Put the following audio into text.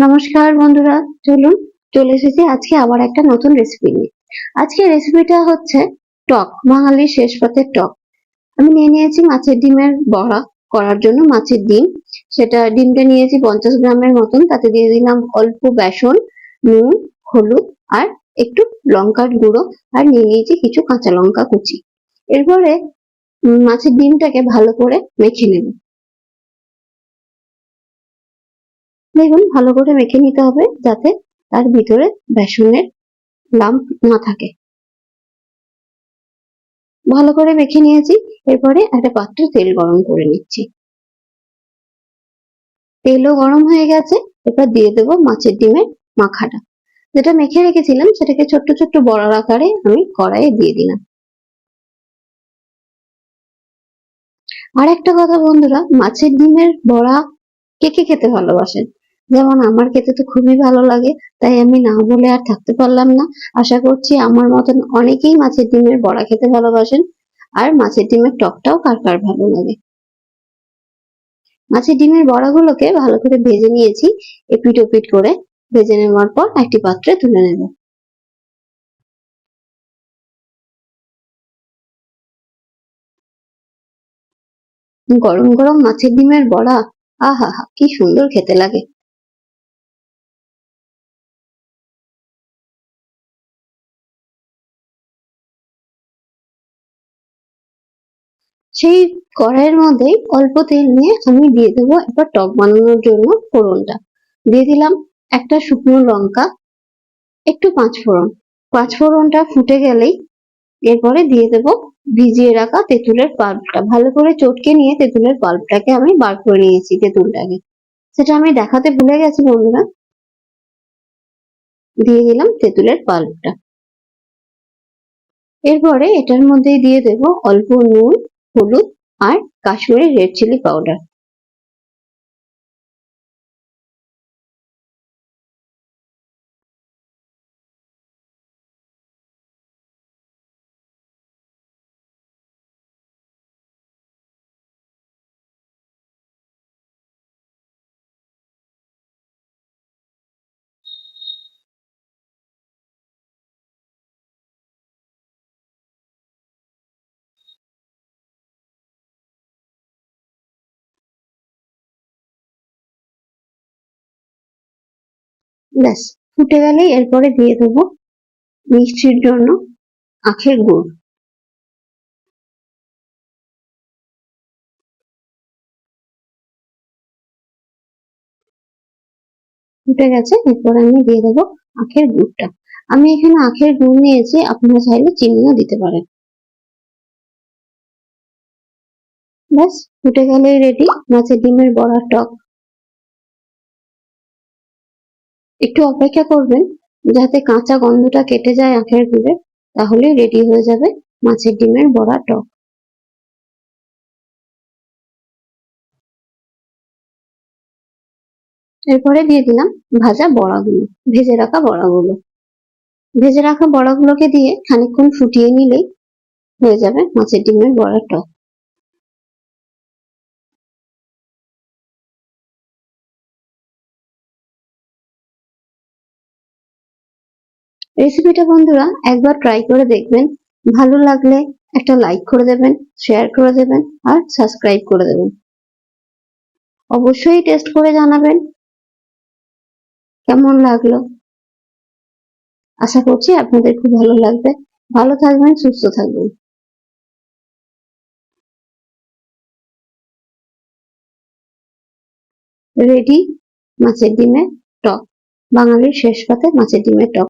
নমস্কার বন্ধুরা, চলে এসেছি আজকে আবার একটা নতুন রেসিপি নিয়ে। আজকে রেসিপিটা হচ্ছে টক, বাঙালির শেষ পাতের টক। আমি নিয়েছি মাছের ডিমের বড়া করার জন্য মাছের ডিম। ডিমটা নিয়েছি 50 গ্রামের মতন, তাতে দিয়ে দিলাম অল্প বেসন, নুন, হলুদ আর একটু লঙ্কার গুঁড়ো, আর নিয়েছি কিছু কাঁচা লঙ্কা কুচি। এরপরে মাছের ডিমটাকে ভালো করে মেখে নেব। দেখুন, ভালো করে মেখে নিতে হবে যাতে তার ভিতরে বেসনের লাম্প না থাকে। ভালো করে মেখে নিয়েছি। এরপরে একটা পাত্রে তেল গরম করে নিচ্ছি। তেলও গরম হয়ে গেছে। এবার দিয়ে দেবো মাছের ডিমের মাখাটা, যেটা মেখে রেখেছিলাম সেটাকে ছোট্ট ছোট্ট বড়ার আকারে আমি কড়াইয়ে দিয়ে দিলাম। আর একটা কথা বন্ধুরা, মাছের ডিমের বড়া কে কে খেতে ভালোবাসেন? যেমন আমার খেতে তো খুবই ভালো লাগে, তাই আমি না বলে আর থাকতে পারলাম না। আশা করছি আমার মতন অনেকেই মাছের ডিমের বড়া খেতে ভালোবাসেন। আর মাছের ডিমের টকটাও কার কার ভালো লাগে। মাছের ডিমের বড়াগুলোকে ভালো করে ভেজে নিয়েছি। এপিট ওপিট করে ভেজে নেওয়ার পর একটি পাত্রে তুলে নেব। গরম গরম মাছের ডিমের বড়া, আহা হা, কি সুন্দর খেতে লাগে। সেই কড়াইয়ের মধ্যে অল্প তেল নিয়ে আমি দিয়ে দেবো এবার টক বানানোর জন্য ফোড়নটা। দিয়ে দিলাম একটা শুকনো লঙ্কা, একটু পাঁচফোড়ন। পাঁচফোড়নটা ফুটে গেলেই এরপরে দিয়ে দেব ভিজিয়ে রাখা তেঁতুলের পাল্পটা। ভালো করে চটকে নিয়ে তেঁতুলের পাল্পটাকে আমি বার করে নিয়েছি, তেঁতুলটাকে। সেটা আমি দেখাতে ভুলে গেছি বন্ধুরা। দিয়ে দিলাম তেঁতুলের পাল্পটা। এরপরে এটার মধ্যে দিয়ে দেব অল্প নুন, হলুদ আর কাশ্মীরি রেড চিলি পাউডার। ব্যাস, ফুটে গেলেই এরপরে দিয়ে দেবো মিষ্টির জন্য আখের গুড়। ফুটে গেছে, এরপর আমি দিয়ে দেবো আখের গুড়টা। আমি এখানে আখের গুড় নিয়েছি, আপনারা চাইলে চিনিও দিতে পারেন। ব্যাস, ফুটে গেলেই রেডি মাছের ডিমের বড়া টক। একটু অপেক্ষা করবেন যাতে কাঁচা গন্ধটা কেটে যায় আখের গুড়ে, তাহলে রেডি হয়ে যাবে মাছের ডিমের বড়া টক। এরপরে দিয়ে দিলাম ভাজা বড়াগুলো, ভেজে রাখা বড়াগুলো। ভেজে রাখা বড়াগুলোকে দিয়ে খানিকক্ষণ ফুটিয়ে নিলেই হয়ে যাবে মাছের ডিমের বড়া টক। রেসিপিটা বন্ধুরা একবার ট্রাই করে দেখবেন। ভালো লাগলে একটা লাইক করে দেবেন, শেয়ার করে দেবেন আর সাবস্ক্রাইব করে দেবেন। অবশ্যই টেস্ট করে জানাবেন কেমন লাগলো। আশা করছি আপনাদের খুব ভালো লাগবে। ভালো থাকবেন, সুস্থ থাকবেন। রেডি মাছের ডিমের টক, বাঙালির শেষ পাতে মাছের ডিমের টক।